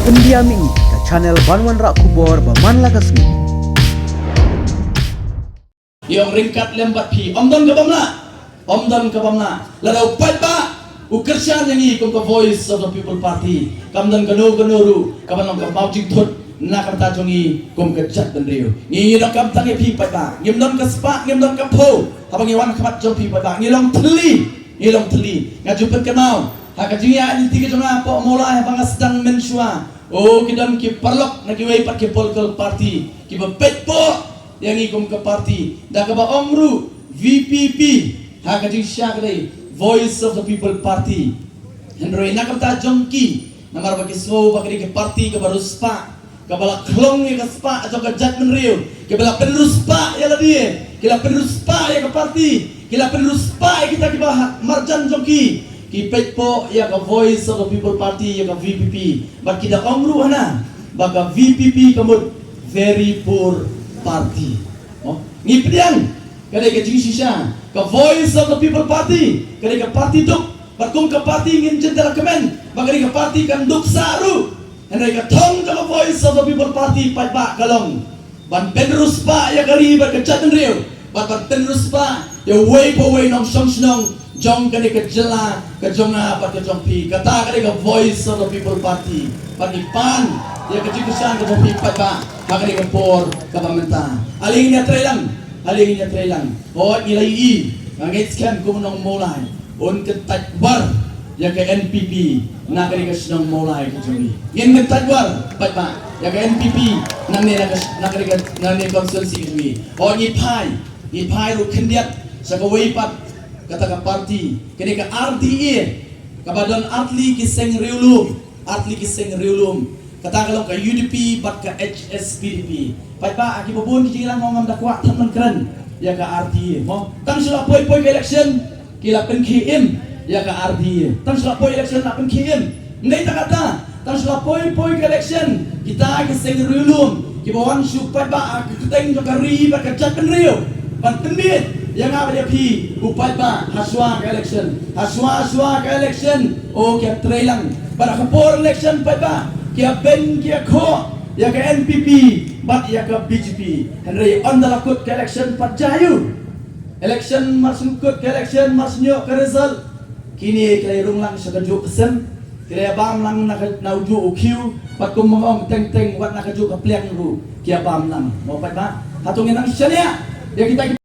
Pendiami ke channel Banwan Rak Kubor Baman Lagasmi. Yang ringkat lembat pi omdon ke bamna ladau patba ukersan yang i kum ke Voice of the People Party kamdan kanu kabanong ka maujing thut na kamta jongi kum ke jat dan riu ngi dong kam tangi pi patba ngimdon ke spa ngimdon ke po habang iwan kamat jong pi patba ngilong teli ngajupet kenau hakajia ni tiga jonga po mola habang sedang mensua oh kidan ki parlok na ki wei pat ki political party ki bepet po yang ikum ke parti dah ke omru VPP hakajing syakre Voice of the People Party henroi nak kata jongki namar bagi slow bagi ke parti ke baru spa ke bala klong ke spa atau ke jat menriu ke bala penerus spa ya dia kila penerus spa ya ke parti kila penerus spa ya kita ke marjan jongki ki petpo ya ke Voice of the People Party ya ke VPP bagi dah omru hana baka VPP kamu very poor party. Oh, ngipdiang kadai ke jingsisha ke Voice of the People Party kadai ke parti duk berkum ke parti ngin jentera kemen bagari ke parti kan duk saru henai ke thong ke Voice of the People Party pat ba kalong ban penrus pa ya kari berkecat riu ban penrus pa ya way po way nong song snong jong kadai ke jela ke jonga pat ke jongpi kata kadai ke Voice of the People Party panipan ya ke jingkusan ke jongpi pat ba bagari ke por ke pamenta aling nya trelang oh nilai i ngait scan kumunong mulai on ke tajbar ya ke NPP na kari ke senong mulai ke jongi ngin ke tajbar pat ba ya ke NPP nang ne na kari ke nang ne konstitusi jongi oh ni pai ru kendiat sa ke wei pat kata ka parti kini ke RDA kabadon atli kiseng riulum kata kalau ke UDP bat ke HSPDP pai pa aki babun ki jilang ngam dakwa teman keren ya ke RDA mo tang sula poi ke election kila pen KM ya ke RDA tang sula poi election na pen KM ndai ta kata tang sula poi ke election kita ke seng riulum ki bawan supai ba aki tuteng jo kari bat ke jat pen riu ban penbit yang apa dia pi upai ba haswa ke election oh kia trelang pada kapor election pai ba kia ben kia ko ya ke NPP bat ya ke BJP henry on dalakut ke election pat jayu election marsukut ke election marsnyo ke result kini kaya runglang sakajuk pesen kaya bam lang nauju ukiu pat kumong teng wat nakaju ke pliang ru kia bam lang mau pat ba hatungin ang syania ya kita